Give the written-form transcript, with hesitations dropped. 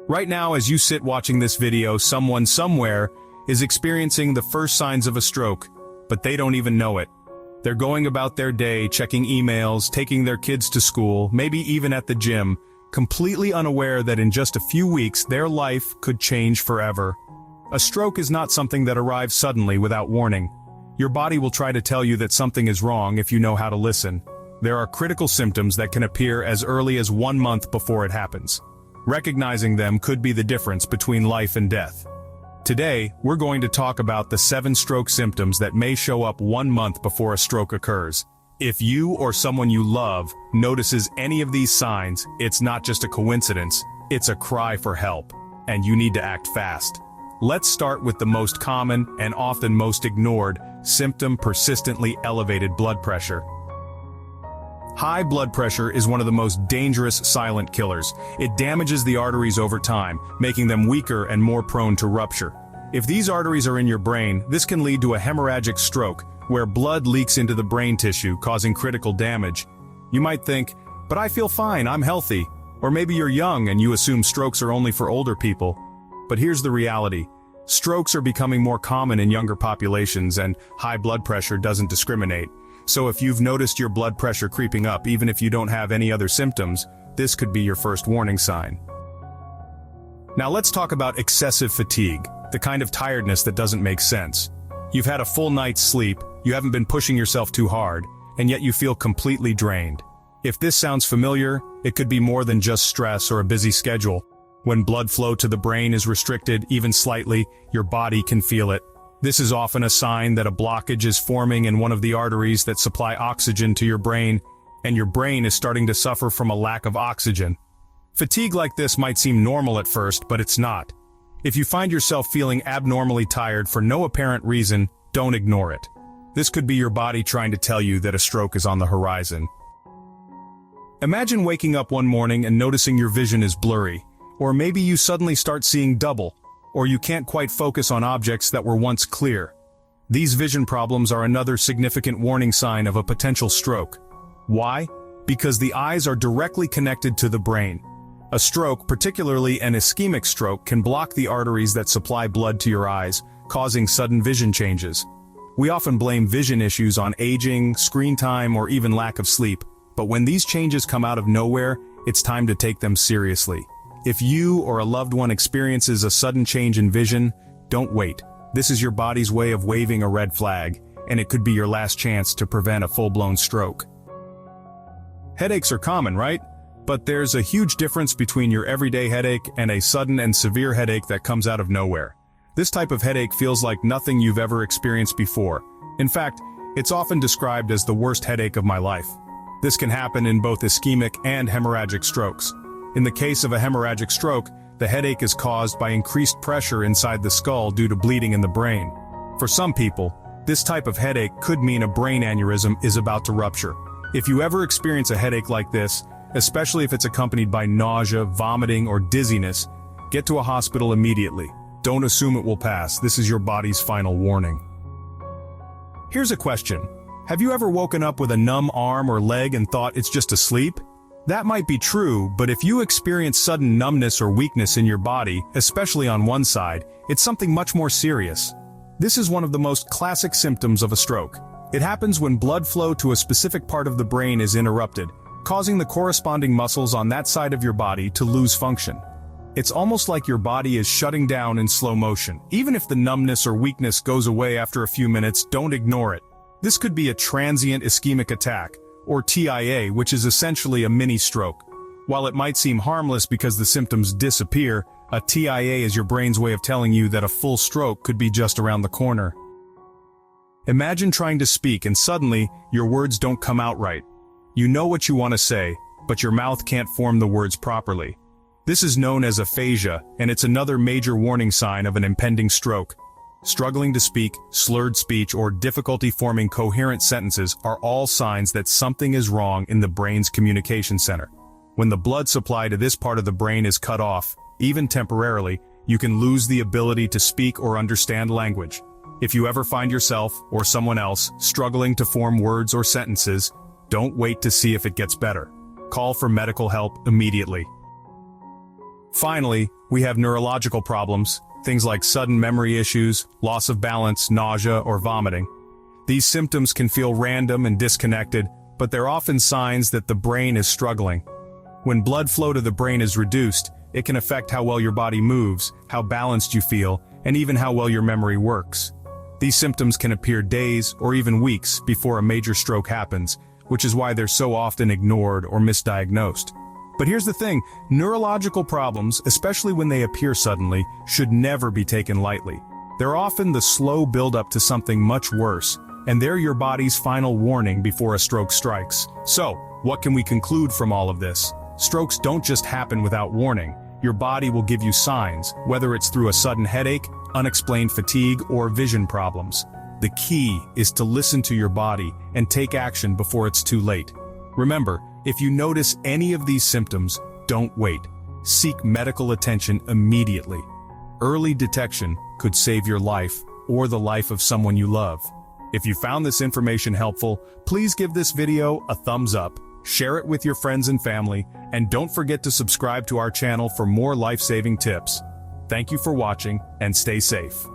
Right now, as you sit watching this video, someone somewhere is experiencing the first signs of a stroke, but they don't even know it. They're going about their day, checking emails, taking their kids to school, maybe even at the gym, completely unaware that in just a few weeks their life could change forever. A stroke is not something that arrives suddenly without warning. Your body will try to tell you that something is wrong if you know how to listen. There are critical symptoms that can appear as early as 1 month before it happens. Recognizing them could be the difference between life and death. Today, we're going to talk about the 7 stroke symptoms that may show up 1 month before a stroke occurs. If you or someone you love notices any of these signs, it's not just a coincidence, it's a cry for help, and you need to act fast. Let's start with the most common and often most ignored symptom: persistently elevated blood pressure. High blood pressure is one of the most dangerous silent killers. It damages the arteries over time, making them weaker and more prone to rupture. If these arteries are in your brain, this can lead to a hemorrhagic stroke, where blood leaks into the brain tissue, causing critical damage. You might think, "But I feel fine, I'm healthy." Or maybe you're young and you assume strokes are only for older people. But here's the reality. Strokes are becoming more common in younger populations, and high blood pressure doesn't discriminate. So if you've noticed your blood pressure creeping up even if you don't have any other symptoms, this could be your first warning sign. Now let's talk about excessive fatigue, the kind of tiredness that doesn't make sense. You've had a full night's sleep, you haven't been pushing yourself too hard, and yet you feel completely drained. If this sounds familiar, it could be more than just stress or a busy schedule. When blood flow to the brain is restricted, even slightly, your body can feel it. This is often a sign that a blockage is forming in one of the arteries that supply oxygen to your brain, and your brain is starting to suffer from a lack of oxygen. Fatigue like this might seem normal at first, but it's not. If you find yourself feeling abnormally tired for no apparent reason, don't ignore it. This could be your body trying to tell you that a stroke is on the horizon. Imagine waking up one morning and noticing your vision is blurry, or maybe you suddenly start seeing double, or you can't quite focus on objects that were once clear. These vision problems are another significant warning sign of a potential stroke. Why? Because the eyes are directly connected to the brain. A stroke, particularly an ischemic stroke, can block the arteries that supply blood to your eyes, causing sudden vision changes. We often blame vision issues on aging, screen time, or even lack of sleep, but when these changes come out of nowhere, it's time to take them seriously. If you or a loved one experiences a sudden change in vision, don't wait. This is your body's way of waving a red flag, and it could be your last chance to prevent a full-blown stroke. Headaches are common, right? But there's a huge difference between your everyday headache and a sudden and severe headache that comes out of nowhere. This type of headache feels like nothing you've ever experienced before. In fact, it's often described as the worst headache of my life. This can happen in both ischemic and hemorrhagic strokes. In the case of a hemorrhagic stroke, the headache is caused by increased pressure inside the skull due to bleeding in the brain. For some people, this type of headache could mean a brain aneurysm is about to rupture. If you ever experience a headache like this, especially if it's accompanied by nausea, vomiting, or dizziness, get to a hospital immediately. Don't assume it will pass. This is your body's final warning. Here's a question. Have you ever woken up with a numb arm or leg and thought it's just asleep? That might be true, but if you experience sudden numbness or weakness in your body, especially on one side, it's something much more serious. This is one of the most classic symptoms of a stroke. It happens when blood flow to a specific part of the brain is interrupted, causing the corresponding muscles on that side of your body to lose function. It's almost like your body is shutting down in slow motion. Even if the numbness or weakness goes away after a few minutes, don't ignore it. This could be a transient ischemic attack, or TIA, which is essentially a mini stroke. While it might seem harmless because the symptoms disappear, a TIA is your brain's way of telling you that a full stroke could be just around the corner. Imagine trying to speak and suddenly, your words don't come out right. You know what you want to say, but your mouth can't form the words properly. This is known as aphasia, and it's another major warning sign of an impending stroke. Struggling to speak, slurred speech, or difficulty forming coherent sentences are all signs that something is wrong in the brain's communication center. When the blood supply to this part of the brain is cut off, even temporarily, you can lose the ability to speak or understand language. If you ever find yourself, or someone else, struggling to form words or sentences, don't wait to see if it gets better. Call for medical help immediately. Finally, we have neurological problems, things like sudden memory issues, loss of balance, nausea, or vomiting. These symptoms can feel random and disconnected, but they're often signs that the brain is struggling. When blood flow to the brain is reduced, it can affect how well your body moves, how balanced you feel, and even how well your memory works. These symptoms can appear days or even weeks before a major stroke happens, which is why they're so often ignored or misdiagnosed. But here's the thing, neurological problems, especially when they appear suddenly, should never be taken lightly. They're often the slow buildup to something much worse, and they're your body's final warning before a stroke strikes. So, what can we conclude from all of this? Strokes don't just happen without warning. Your body will give you signs, whether it's through a sudden headache, unexplained fatigue, or vision problems. The key is to listen to your body and take action before it's too late. Remember, if you notice any of these symptoms, don't wait. Seek medical attention immediately. Early detection could save your life or the life of someone you love. If you found this information helpful, please give this video a thumbs up, share it with your friends and family, and don't forget to subscribe to our channel for more life-saving tips. Thank you for watching, and stay safe.